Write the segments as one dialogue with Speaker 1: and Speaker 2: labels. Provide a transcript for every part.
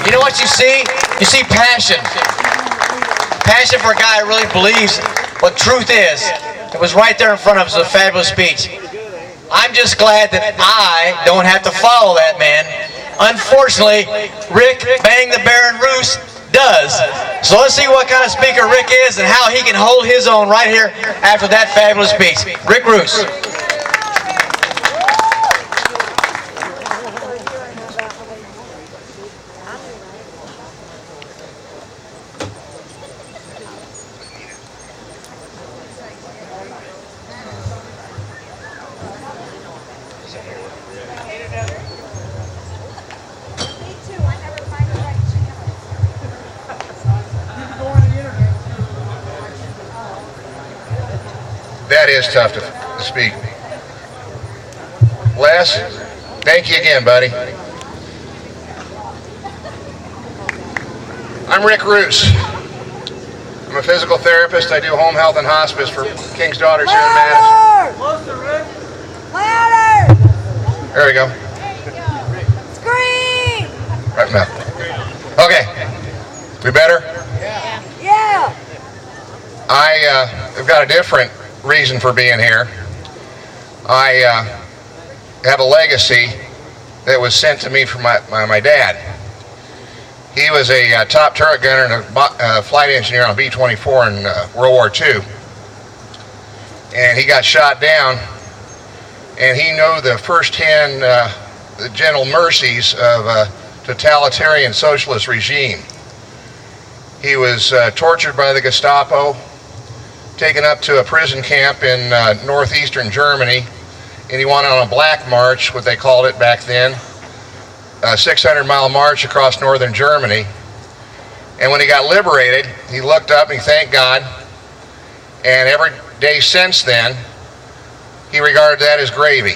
Speaker 1: You know what you see? You see passion. Passion for a guy who really believes what truth is. It was right there in front of us. It was a fabulous speech. I'm just glad that I don't have to follow that man. Unfortunately, Rick Bang the Baron Roos does. So let's see what kind of speaker Rick is and how he can hold his own right here after that fabulous speech. Rick Roos.
Speaker 2: That is tough to speak. Les, thank you again, buddy. I'm Rick Roos. I'm a physical therapist. I do home health and hospice for King's Daughters here in Madison.
Speaker 3: Closer, Rick. Louder!
Speaker 2: There we go.
Speaker 3: Scream!
Speaker 2: Right now. Okay. We better?
Speaker 3: Yeah!
Speaker 2: I've got a different reason for being here. I have a legacy that was sent to me from my dad. He was a top turret gunner and a flight engineer on a B-24 in World War II. And he got shot down, and he knew the first-hand the gentle mercies of a totalitarian socialist regime. He was tortured by the Gestapo, taken up to a prison camp in northeastern Germany, and he went on a black march, what they called it back then, a 600-mile march across northern Germany. And when he got liberated, he looked up and he thanked God, and every day since then, he regarded that as gravy.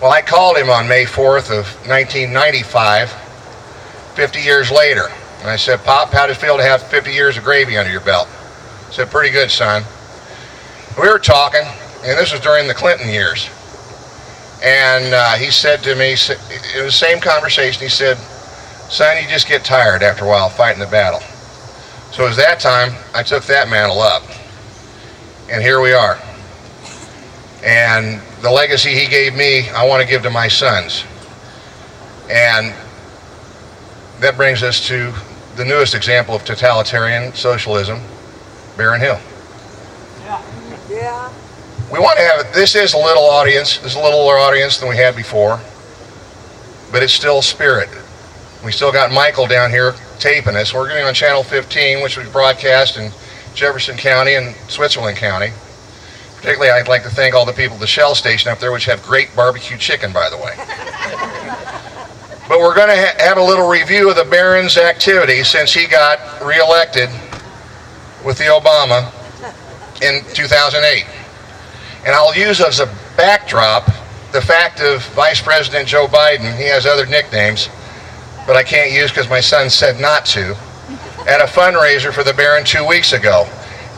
Speaker 2: Well, I called him on May 4th of 1995, 50 years later, and I said, "Pop, how does it feel to have 50 years of gravy under your belt?" I said, "Pretty good, son." We were talking, and this was during the Clinton years. And he said to me, it was the same conversation, he said, "Son, you just get tired after a while fighting the battle." So it was that time I took that mantle up. And here we are. And the legacy he gave me, I want to give to my sons. And that brings us to the newest example of totalitarian socialism, Baron Hill.
Speaker 3: Yeah.
Speaker 2: We want to have, this is a little audience, this is a littler audience than we had before, but it's still spirit. We still got Michael down here taping us. We're going to be on Channel 15, which we broadcast in Jefferson County and Switzerland County. Particularly, I'd like to thank all the people at the Shell station up there, which have great barbecue chicken, by the way. But we're going to have a little review of the Baron's activities since he got reelected with the Obama in 2008. And I'll use as a backdrop the fact of Vice President Joe Biden. He has other nicknames, but I can't use because my son said not to, at a fundraiser for the Baron 2 weeks ago.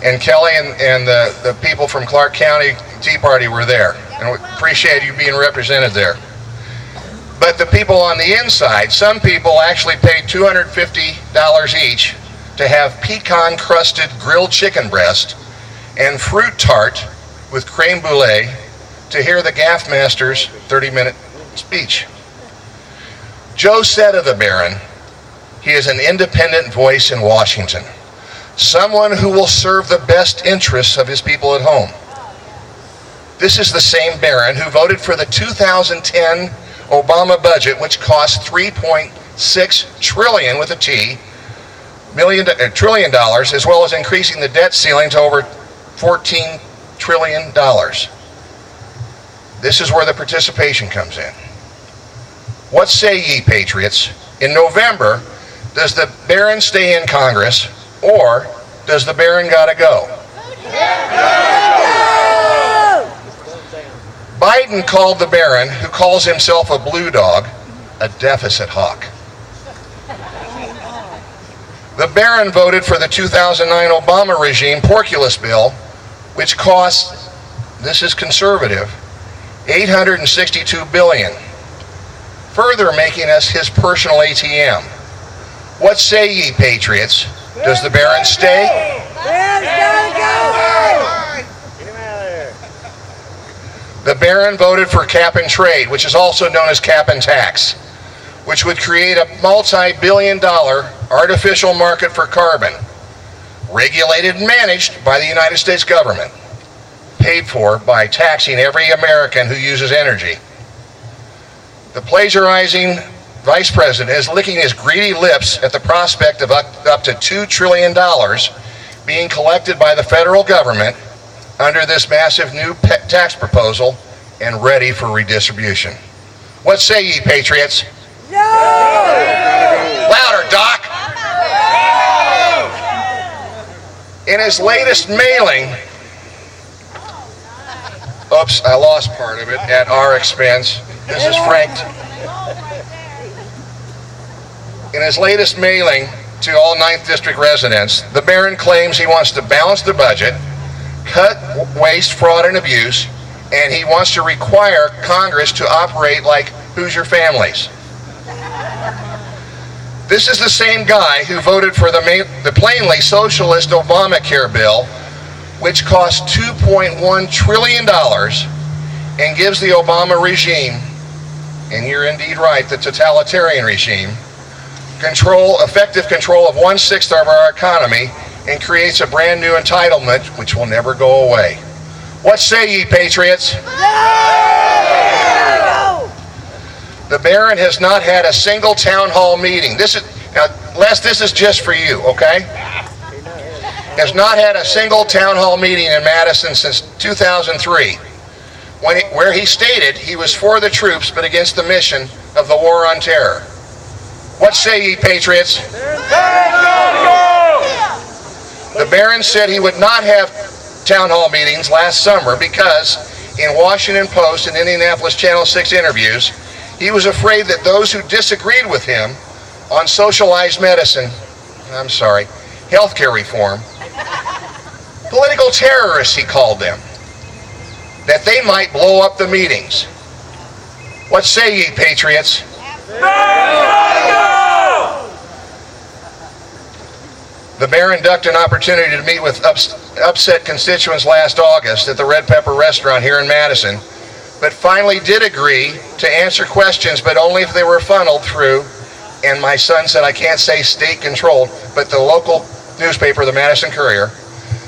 Speaker 2: And Kelly and the people from Clark County Tea Party were there. And we appreciate you being represented there. But the people on the inside, some people actually paid $250 each to have pecan-crusted grilled chicken breast and fruit tart with creme brulee to hear the Gaff Master's 30-minute speech. Joe said of the Baron, he is an independent voice in Washington, someone who will serve the best interests of his people at home. This is the same Baron who voted for the 2010 Obama budget, which cost $3.6 trillion with a T, trillion dollars, as well as increasing the debt ceiling to over $14 trillion. This is where the participation comes in. What say ye, patriots? In November, does the Baron stay in Congress, or does the Baron gotta go? Biden called the Baron, who calls himself a blue dog, a deficit hawk. The Baron voted for the 2009 Obama regime porculus bill, which cost, this is conservative, $862 billion, further making us his personal ATM. What say ye, patriots? Does the Baron stay?
Speaker 3: Baron's gotta go!
Speaker 2: The Baron voted for cap and trade, which is also known as cap and tax, which would create a multi-billion-dollar artificial market for carbon, regulated and managed by the United States government, paid for by taxing every American who uses energy. The plagiarizing Vice President is licking his greedy lips at the prospect of up to $2 trillion being collected by the federal government under this massive new tax proposal and ready for redistribution. What say ye, patriots?
Speaker 3: No!
Speaker 2: Louder, Doc! In his latest mailing, oops, I lost part of it at our expense. This is Frank. In his latest mailing to all 9th District residents, the Baron claims he wants to balance the budget, cut waste, fraud, and abuse, and he wants to require Congress to operate like Hoosier families. This is the same guy who voted for the plainly socialist Obamacare bill, which costs $2.1 trillion and gives the Obama regime, and you're indeed right, the totalitarian regime, effective control of 1/6 of our economy and creates a brand new entitlement which will never go away. What say ye, patriots?
Speaker 3: No!
Speaker 2: The Baron has not had a single town hall meeting. Now, Les, this is just for you, okay? Has not had a single town hall meeting in Madison since 2003, where he stated he was for the troops but against the mission of the war on terror. What say ye, patriots? The Baron said he would not have town hall meetings last summer because in Washington Post and Indianapolis Channel 6 interviews, he was afraid that those who disagreed with him on socialized medicine, healthcare reform, political terrorists, he called them, that they might blow up the meetings. What say ye, patriots? The Baron ducked an opportunity to meet with upset constituents last August at the Red Pepper restaurant here in Madison, but finally did agree to answer questions, but only if they were funneled through, and my son said I can't say state-controlled, but the local newspaper, the Madison Courier.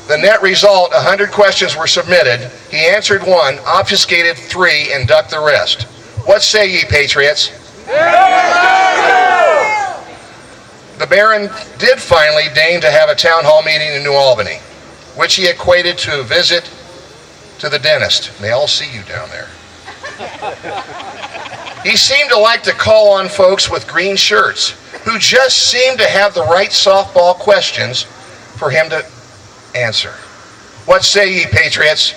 Speaker 2: The net result, 100 questions were submitted. He answered one, obfuscated 3, and ducked the rest. What say ye, patriots? The Baron did finally deign to have a town hall meeting in New Albany, which he equated to a visit to the dentist. They all see you down there. He seemed to like to call on folks with green shirts who just seemed to have the right softball questions for him to answer. What say ye, patriots?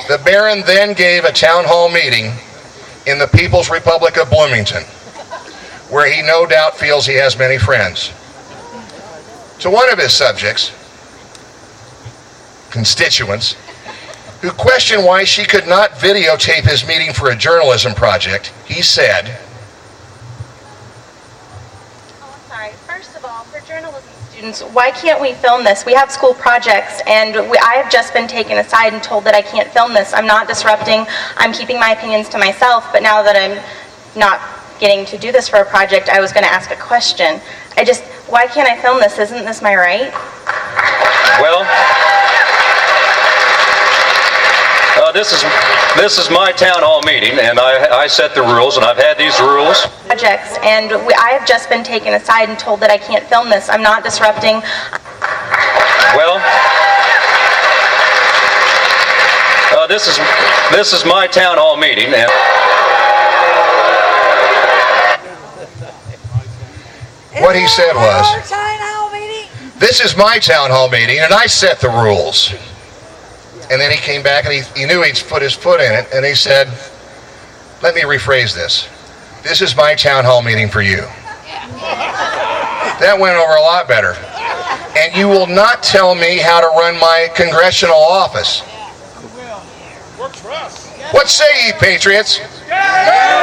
Speaker 2: The Baron then gave a town hall meeting in the People's Republic of Bloomington, where he no doubt feels he has many friends. To one of his constituents, who questioned why she could not videotape his meeting for a journalism project, he said,
Speaker 4: First of all, for journalism students, why can't we film this? We have school projects, and I have just been taken aside and told that I can't film this. I'm not disrupting. I'm keeping my opinions to myself, but now that I'm not getting to do this for a project, I was going to ask a question. Why can't I film this? Isn't this my right?
Speaker 5: Well, this is my town hall meeting, and I set the rules, and I've had these rules.
Speaker 4: Projects, and I have just been taken aside and told that I can't film this. I'm not disrupting.
Speaker 5: Well, this is my town hall meeting, and
Speaker 2: what he said was,
Speaker 3: Our town hall meeting?
Speaker 2: this is my town hall meeting, and I set the rules. And then he came back, and he knew he'd put his foot in it, and he said, let me rephrase this. This is my town hall meeting for you. That went over a lot better. And you will not tell me how to run my congressional office. What say ye, patriots?